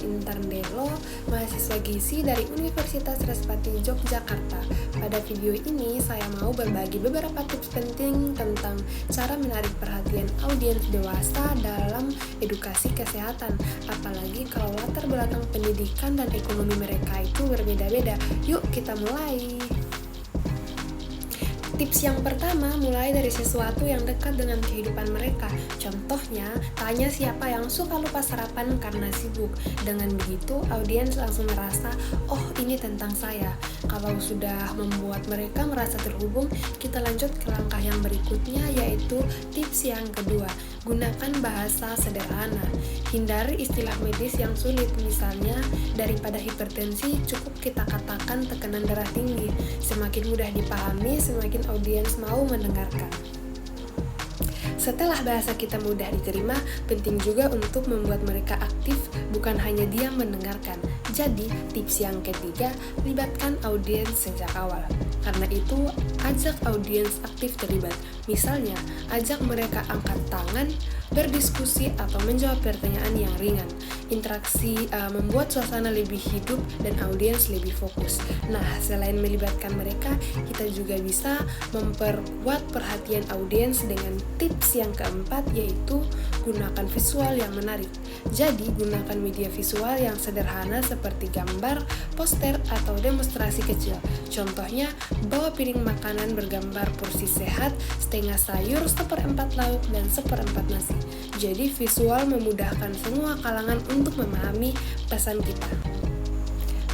Interndelo, mahasiswa gizi dari Universitas Respati Yogyakarta. Pada video ini saya mau berbagi beberapa tips penting tentang cara menarik perhatian audiens dewasa dalam edukasi kesehatan. Apalagi kalau latar belakang pendidikan dan ekonomi mereka itu berbeda-beda. Yuk kita mulai. Tips yang pertama, mulai dari sesuatu yang dekat dengan kehidupan mereka. Contohnya, tanya siapa yang suka lupa sarapan karena sibuk. Dengan begitu, audiens langsung merasa, oh ini tentang saya. Kalau sudah membuat mereka merasa terhubung, kita lanjut ke langkah yang berikutnya, yaitu tips yang kedua. Gunakan bahasa sederhana. Hindari istilah medis yang sulit, misalnya daripada hipertensi cukup kita katakan tekanan darah tinggi. Semakin mudah dipahami, semakin audiens mau mendengarkan. Setelah bahasa kita mudah diterima, penting juga untuk membuat mereka aktif, bukan hanya diam mendengarkan. Jadi, tips yang ketiga, libatkan audiens sejak awal. Karena itu, ajak audiens aktif terlibat. Misalnya, ajak mereka angkat tangan, berdiskusi, atau menjawab pertanyaan yang ringan. Interaksi membuat suasana lebih hidup dan audiens lebih fokus. Nah, selain melibatkan mereka, kita juga bisa memperkuat perhatian audiens dengan tips yang keempat, yaitu gunakan visual yang menarik. Jadi, gunakan media visual yang sederhana seperti gambar, poster, atau demonstrasi kecil. Contohnya, bawa piring makanan bergambar porsi sehat, setengah sayur, 1/4 lauk, dan 1/4 nasi. Jadi, visual memudahkan semua kalangan untuk memahami pesan kita.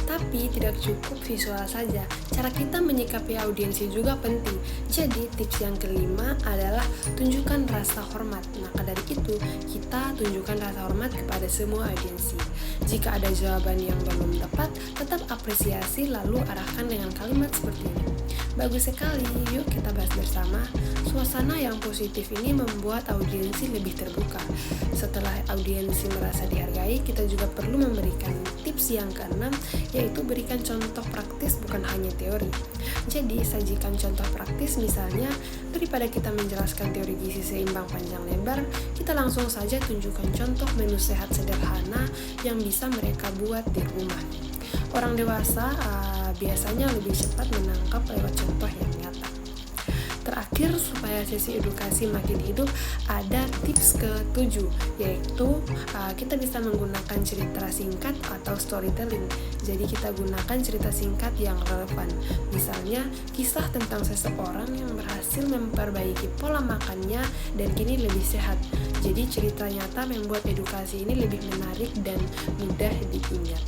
Tapi tidak cukup visual saja, cara kita menyikapi audiensi juga penting. Jadi tips yang kelima adalah tunjukkan rasa hormat. Maka dari itu, kita tunjukkan rasa hormat kepada semua audiensi. Jika ada jawaban yang belum tepat, tetap apresiasi lalu arahkan dengan kalimat seperti ini. Bagus sekali, yuk kita bahas bersama. Suasana yang positif ini membuat audiensi lebih terbuka. Setelah audiensi merasa dihargai, kita juga perlu memberikan tips yang keenam, yaitu berikan contoh praktis bukan hanya teori. Jadi, sajikan contoh praktis, misalnya daripada kita menjelaskan teori gizi seimbang panjang lebar, kita langsung saja tunjukkan contoh menu sehat sederhana yang bisa mereka buat di rumah. Orang dewasa biasanya lebih cepat menangkap lewat contoh yang nyata. Terakhir, supaya sesi edukasi makin hidup, ada tips ke-7, yaitu kita bisa menggunakan cerita singkat atau storytelling. Jadi kita gunakan cerita singkat yang relevan. Misalnya, kisah tentang seseorang yang berhasil memperbaiki pola makannya dan kini lebih sehat. Jadi cerita nyata membuat edukasi ini lebih menarik dan mudah diingat.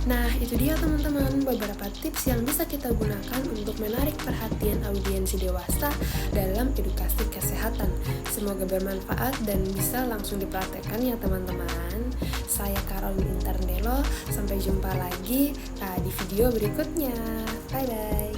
Nah, itu dia teman-teman beberapa tips yang bisa kita gunakan untuk menarik perhatian audiensi dewasa dalam edukasi kesehatan. Semoga bermanfaat dan bisa langsung dipraktekkan ya teman-teman. Saya Caroline Interndelo, sampai jumpa lagi di video berikutnya. Bye-bye.